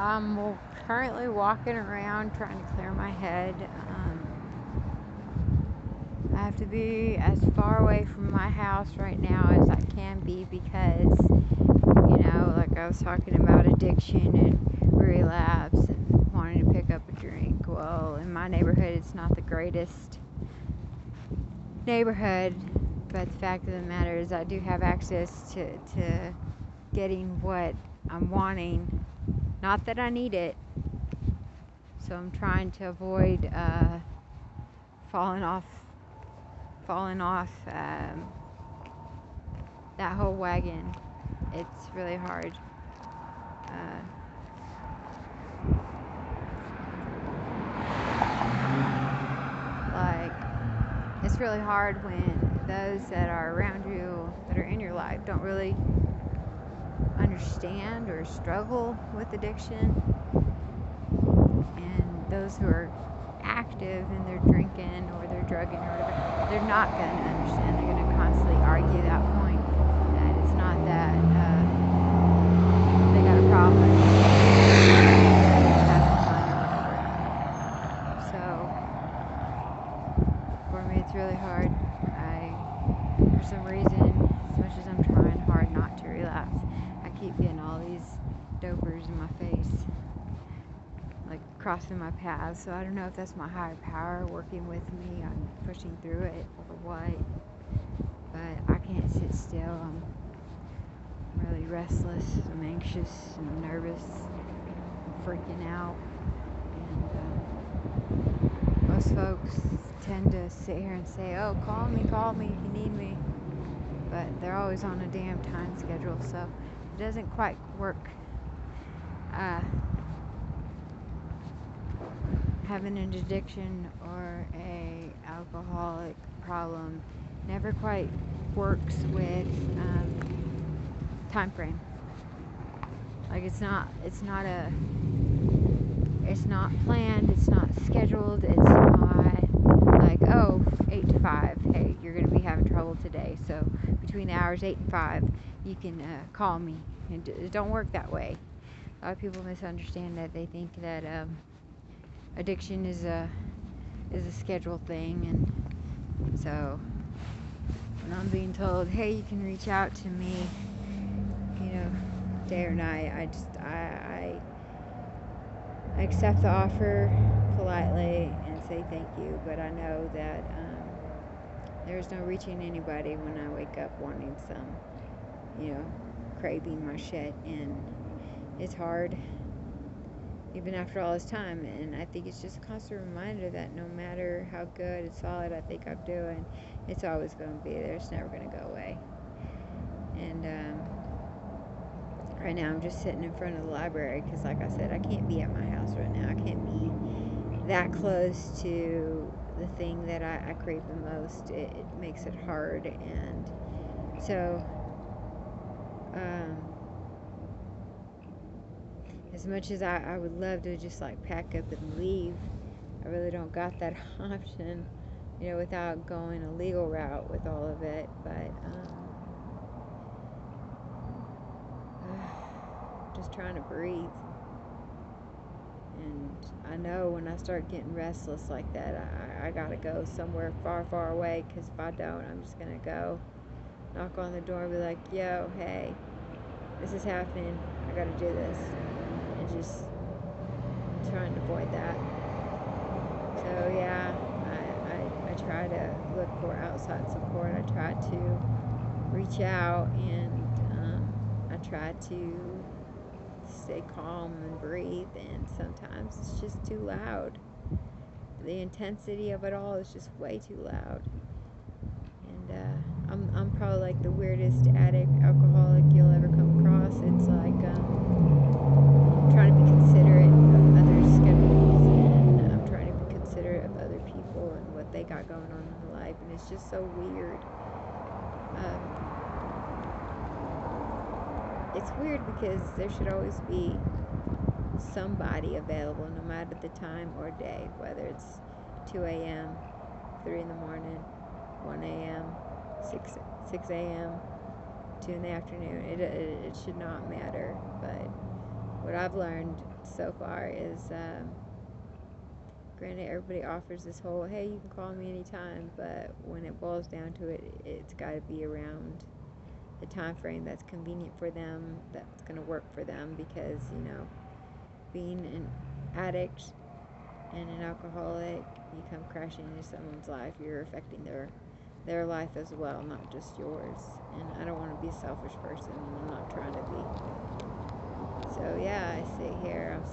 I'm currently walking around trying to clear my head. I have to be as far away from my house right now as I can be because, like I was talking about addiction and relapse and wanting to pick up a drink. Well, in my neighborhood, it's not the greatest neighborhood, but the fact of the matter is I do have access to getting what I'm wanting. Not that I need it, so I'm trying to avoid falling off that whole wagon. It's really hard. Uh, like it's really hard when those that are around you, that are in your life, don't really understand or struggle with addiction, and those who are active in their drinking or their drugging or whatever, they're not going to understand. They're going to constantly argue that point, that it's not that they got a problem, they're just having fun or whatever. So for me, it's really hard. For some reason, as much as I'm trying hard not to relapse, I keep getting all these dopers in my face, like crossing my path. So I don't know if that's my higher power working with me on pushing through it or what, but I can't sit still. I'm really restless, I'm anxious, I'm nervous, I'm freaking out, and most folks tend to sit here and say, oh, call me if you need me, but they're always on a damn time schedule, so it doesn't quite work. Having an addiction or a alcoholic problem never quite works with time frame. Like it's not planned, it's not scheduled, it's not like, oh, 8 to 5, hey, you're going to be having trouble today, so between the hours 8 and 5 you can call me. It don't work that way. A lot of people misunderstand that. They think that addiction is a scheduled thing, and so when I'm being told, hey, you can reach out to me, day or night, I accept the offer politely and say thank you, but I know that there's no reaching anybody when I wake up wanting some, craving my shit, and it's hard even after all this time. And I think it's just a constant reminder that no matter how good and solid I think I'm doing, it's always going to be there. It's never going to go away. And right now I'm just sitting in front of the library because, like I said, I can't be at my house right now. I can't be that close to the thing that I crave the most. It makes it hard. And so as much as I would love to just like pack up and leave, I really don't got that option, without going a legal route with all of it. But just trying to breathe. And I know when I start getting restless like that, I gotta go somewhere far, far away, because if I don't, I'm just gonna go knock on the door and be like, yo, hey, this is happening, I gotta do this, and just trying to avoid that. So yeah, I try to look for outside support. I try to reach out, and I try to stay calm and breathe, and sometimes it's just too loud. The intensity of it all is just way too loud. And I'm probably like the weirdest addict, alcoholic you'll ever come across. It's like trying to be considerate of others' schedules, and I'm trying to be considerate of other people and what they got going on in their life, and it's just so weird. It's weird because there should always be somebody available, no matter the time or day, whether it's 2 a.m., 3 in the morning, 1 a.m., 6 a.m., 2 in the afternoon. It should not matter. But what what I've learned so far is, granted, everybody offers this whole, hey, you can call me anytime, but when it boils down to it, it's got to be around the time frame that's convenient for them, that's going to work for them, because, being an addict and an alcoholic, you come crashing into someone's life, you're affecting their life as well, not just yours. And I don't want to be a selfish person, and I'm not trying to be. So yeah, I'm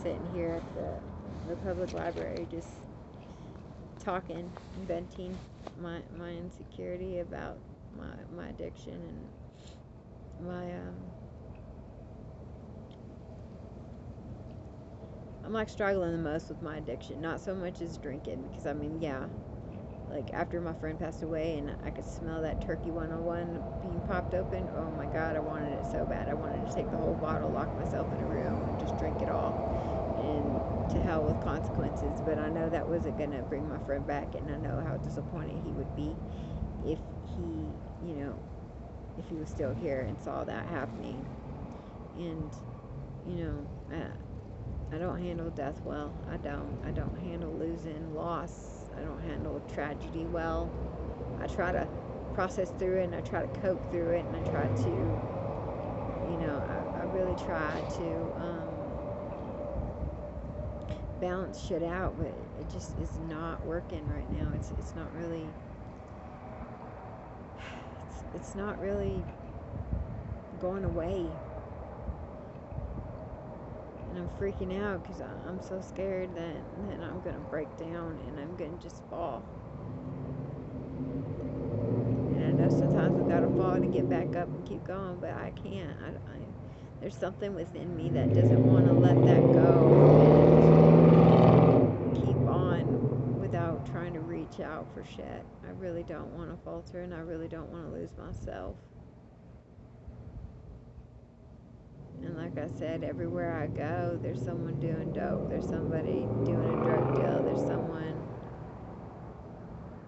sitting here at the public library, just talking, venting my insecurity about my addiction and my I'm like struggling the most with my addiction. Not so much as drinking, because like after my friend passed away and I could smell that Turkey 101 being popped open, oh my God, I wanted it so bad. I wanted to take the whole bottle, lock myself in a room, and just drink it all, and to hell with consequences. But I know that wasn't going to bring my friend back, and I know how disappointed he would be if he was still here and saw that happening. And I don't handle death well. I don't handle losing, loss. I don't handle tragedy well. I try to process through it, and I try to cope through it, and I try to, I really try to balance shit out, but it just is not working right now. It's not really, it's not really going away. And I'm freaking out because I'm so scared that I'm going to break down and I'm going to just fall. And I know sometimes I've got to fall to get back up and keep going, but I can't. There's something within me that doesn't want to let that go and keep on without trying to reach out for shit. I really don't want to falter, and I really don't want to lose myself. And like I said, everywhere I go, there's someone doing dope. There's somebody doing a drug deal. There's someone.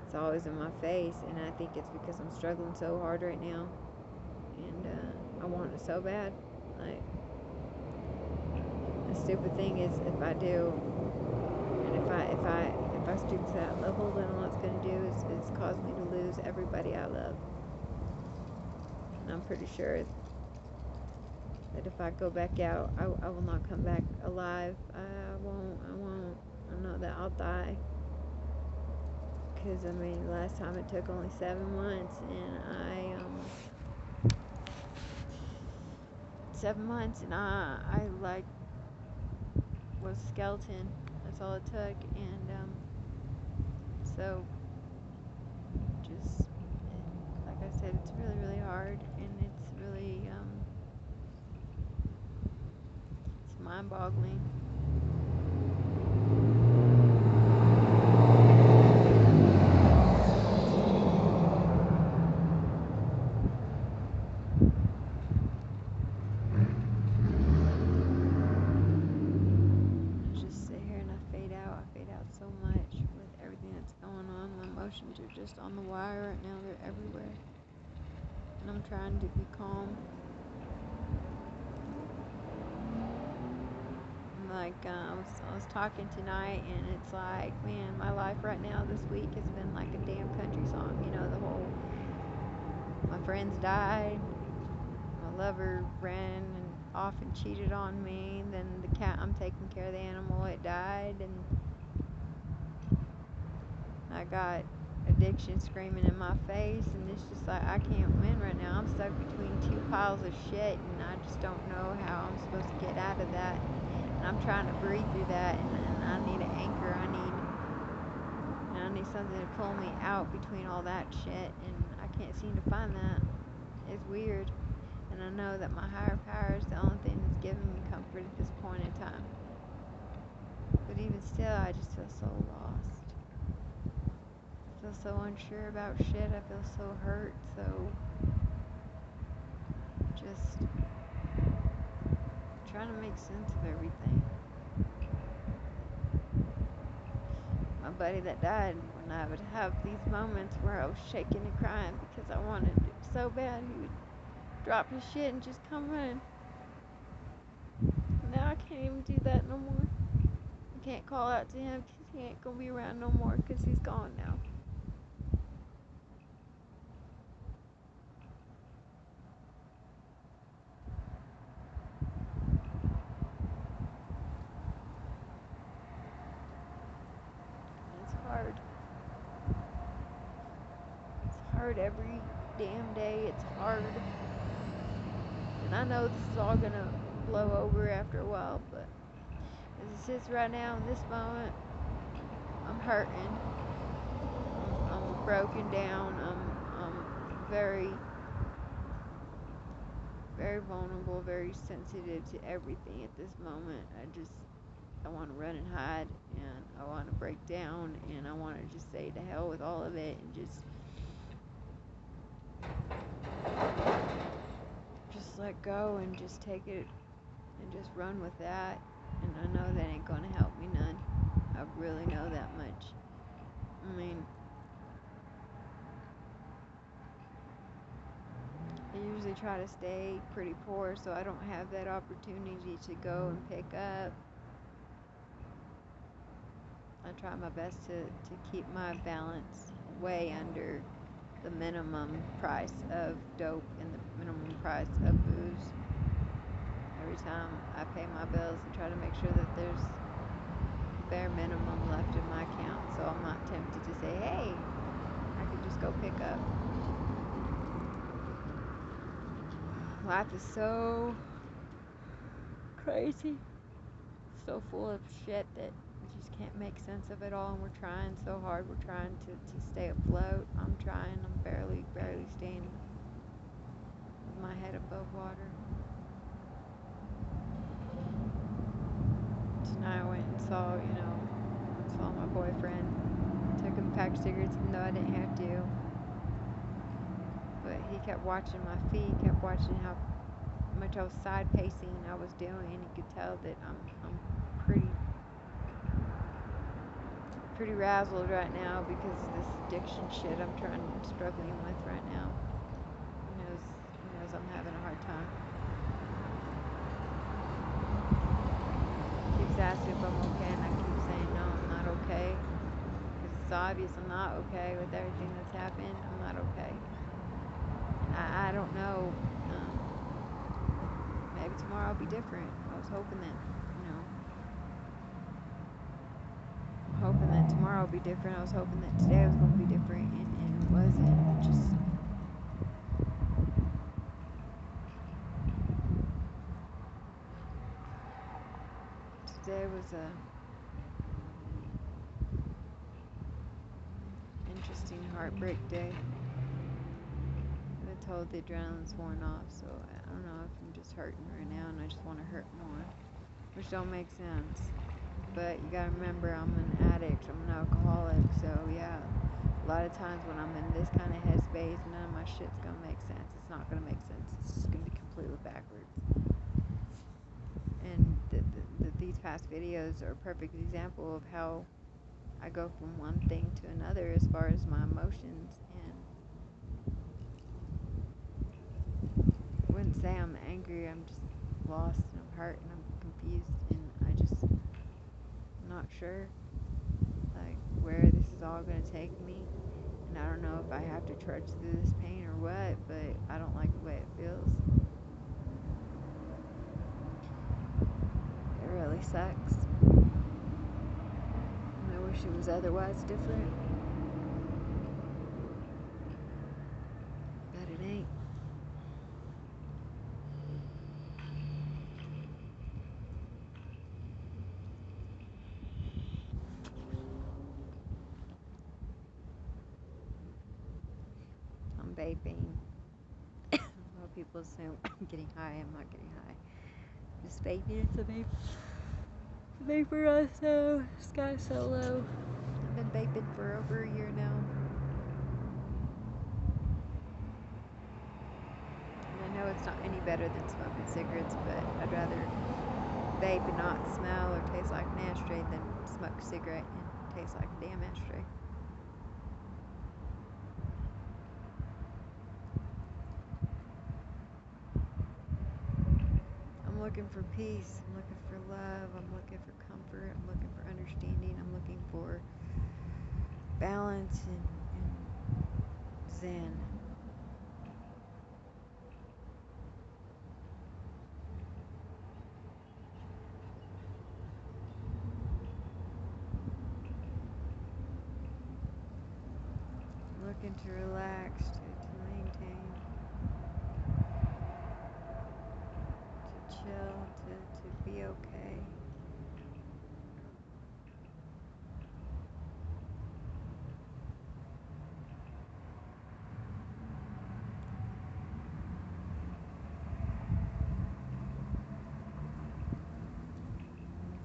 It's always in my face. And I think it's because I'm struggling so hard right now. And I want it so bad. Like, the stupid thing is, if I do, and if I stoop to that level, then all it's going to do is cause me to lose everybody I love. And I'm pretty sure that if I go back out, I will not come back alive. I won't. I know that I'll die. Because, last time it took only 7 months, and 7 months, and I was a skeleton. That's all it took. And, so, just, like I said, it's really, really hard, and it's really, it's mind-boggling. Just sit here and I fade out so much with everything that's going on. My emotions are just on the wire right now. They're everywhere. And I'm trying to be calm. Like, I was talking tonight, and it's like, man, my life right now this week has been like a damn country song. My friends died, my lover ran off and cheated on me, then the cat, I'm taking care of the animal, it died, and I got addiction screaming in my face, and it's just like, I can't win right now. I'm stuck between 2 piles of shit, and I just don't know how I'm supposed to get out of that. And I'm trying to breathe through that, and I need an anchor. I need something to pull me out between all that shit, and I can't seem to find that. It's weird. And I know that my higher power is the only thing that's giving me comfort at this point in time. But even still, I just feel so lost. I feel so unsure about shit. I feel so hurt, so just trying to make sense of everything. My buddy that died, when I would have these moments where I was shaking and crying because I wanted it so bad, he would drop his shit and just come running. Now I can't. can't even do that no more. I can't call out to him because he ain't gonna be around no more because he's gone now. It's hard. It's hard every damn day. It's hard. And I know this is all gonna blow over after a while, but as it sits right now in this moment, I'm hurting. I'm broken down. I'm very, very vulnerable, very sensitive to everything at this moment. I want to run and hide, and I want to break down, and I want to just say to hell with all of it, and just let go and just take it and just run with that. And I know that ain't gonna help me none. I really know that much. I mean, I usually try to stay pretty poor, so I don't have that opportunity to go and pick up. I try my best to keep my balance way under the minimum price of dope and the minimum price of booze. Every time I pay my bills, I try to make sure that there's bare minimum left in my account, so I'm not tempted to say, hey, I could just go pick up. Life is so crazy, so full of shit that we just can't make sense of it all, and we're trying so hard. We're trying to stay afloat. I'm trying. I'm barely staying with my head above water. Tonight I went and saw my boyfriend. Took him a pack of cigarettes even though I didn't have to. But he kept watching my feet, kept watching how much I was side pacing I was doing. He could tell that I'm pretty razzled right now because of this addiction shit I'm struggling with right now. He knows I'm having a hard time. He keeps asking if I'm okay, and I keep saying no, I'm not okay. Because it's obvious I'm not okay with everything that's happened. I'm not okay. I don't know. Maybe tomorrow will be different. I was hoping that, tomorrow will be different. I was hoping that today was going to be different, and it wasn't. Today was a interesting heartbreak day. I've been told the adrenaline's worn off, so I don't know if I'm just hurting right now and I just want to hurt more, which don't make sense. But you gotta remember, I'm an addict, I'm an alcoholic, so yeah, a lot of times when I'm in this kind of headspace, none of my shit's gonna make sense. It's not gonna make sense. It's just gonna be completely backwards. And these past videos are a perfect example of how I go from one thing to another as far as my emotions, and I wouldn't say I'm angry, I'm just lost and I'm hurt and I'm confused, and I'm not sure like where this is all going to take me, and I don't know if I have to trudge through this pain or what, but I don't like the way it feels. It really sucks. I wish it was otherwise different, but it ain't. I'm vaping. A lot of people assume I'm getting high. I'm not getting high. Just vaping. It's a vape. Vapor also. Sky Solo. I've been vaping for over a year now. And I know it's not any better than smoking cigarettes, but I'd rather vape and not smell or taste like an ashtray than smoke a cigarette and taste like a damn ashtray. I'm looking for peace. I'm looking for love. I'm looking for comfort. I'm looking for understanding. I'm looking for balance and zen. I'm looking to relax, to maintain, to chill, to be okay.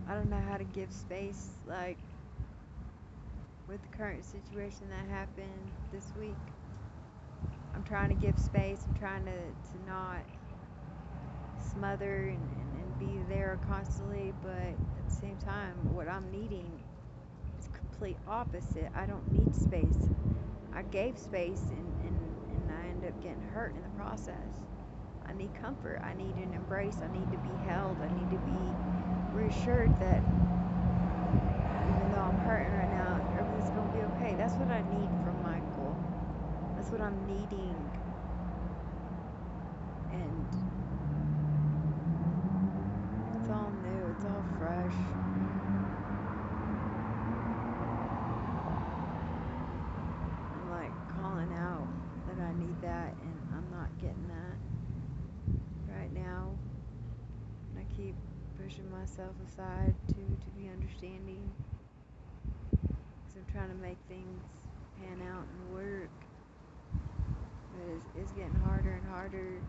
I don't know how to give space, like with the current situation that happened this week. I'm trying to give space. I'm trying to not smother and be there constantly, but at the same time, what I'm needing is complete opposite. I don't need space. I gave space and I end up getting hurt in the process. I need comfort. I need an embrace. I need to be held. I need to be reassured that even though I'm hurting right now, everything's going to be okay. That's what I need from Michael. That's what I'm needing. And it's all new. It's all fresh. I'm like calling out that I need that, and I'm not getting that right now. And I keep pushing myself aside to be understanding. Because I'm trying to make things pan out and work. But it's getting harder and harder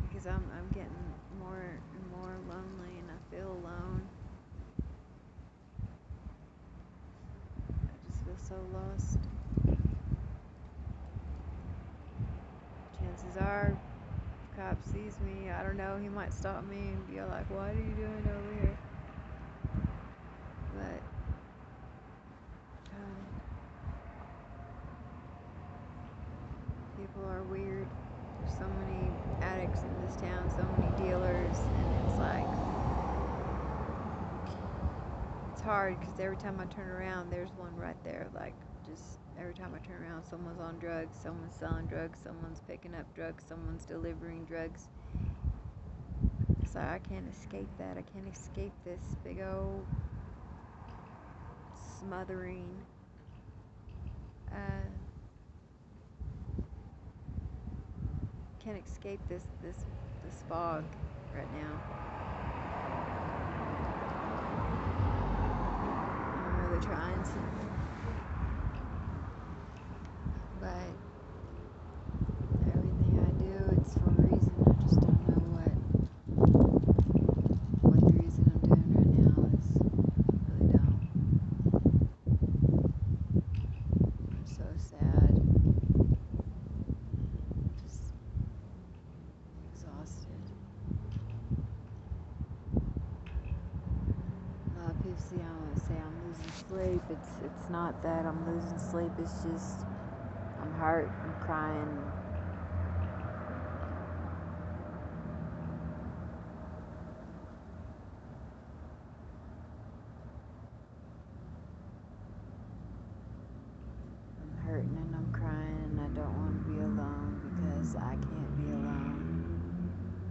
because I'm getting more and more lonely, and I feel alone. I just feel so lost. Chances are, if cop sees me, I don't know, he might stop me and be like, "What are you doing over here?" But people are weird. There's so many addicts in this town, so many dealers, and it's like, it's hard because every time I turn around, there's one right there. Like, just every time I turn around, someone's on drugs, someone's selling drugs, someone's picking up drugs, someone's delivering drugs. So I can't escape that. I can't escape this big old smothering. Can't escape this fog right now. I'm really trying to, but everything I do, it's for a reason. I just don't know what the reason I'm doing right now is. I really don't. I'm so sad. Just exhausted. A lot of people say I'm losing sleep. It's not that I'm losing sleep. It's just I'm hurt. I'm crying. I'm hurting and I'm crying, and I don't want to be alone because I can't be alone.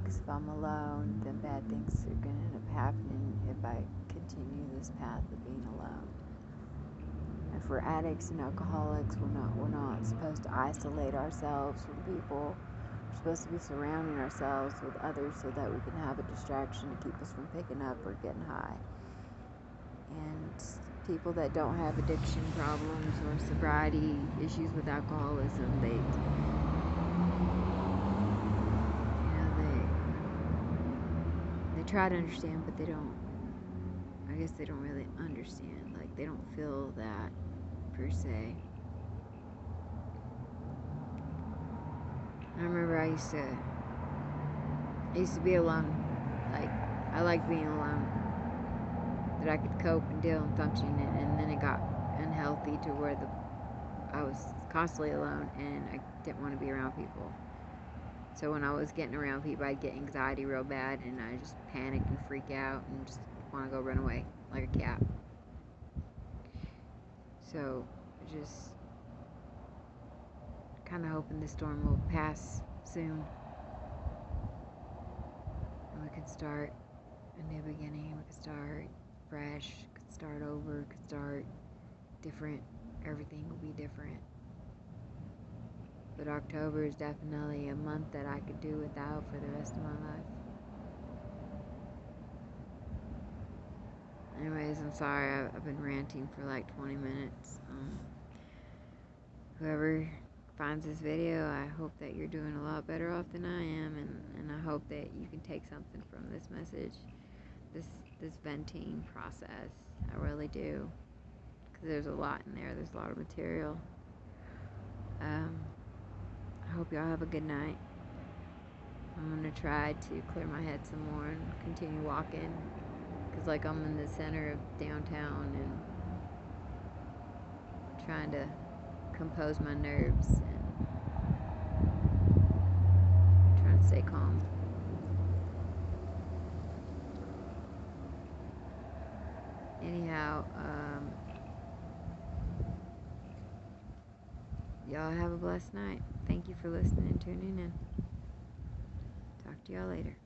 Because if I'm alone, then bad things are going to end up happening if I continue this path of being alone. And for addicts and alcoholics, we're not supposed to isolate ourselves from people. We're supposed to be surrounding ourselves with others so that we can have a distraction to keep us from picking up or getting high. And people that don't have addiction problems or sobriety issues with alcoholism, they try to understand, but they don't. I guess they don't really understand. Like, they don't feel that per se. I remember I used to be alone. Like, I liked being alone. That I could cope and deal and function, and then it got unhealthy to where I was constantly alone and I didn't want to be around people. So when I was getting around people, I'd get anxiety real bad, and I just panic and freak out and just want to go run away like a cat. So just kind of hoping the storm will pass soon, and we can start a new beginning. We could start fresh, could start over, could start different. Everything will be different. But October is definitely a month that I could do without for the rest of my life. Anyways, I'm sorry, I've been ranting for like 20 minutes. Whoever finds this video, I hope that you're doing a lot better off than I am, and I hope that you can take something from this message, this venting process. I really do, because there's a lot in there. There's a lot of material. I hope y'all have a good night. I'm gonna try to clear my head some more and continue walking, because like I'm in the center of downtown and trying to compose my nerves and trying to stay calm. Anyhow, y'all have a blessed night. Thank you for listening and tuning in. Talk to y'all later.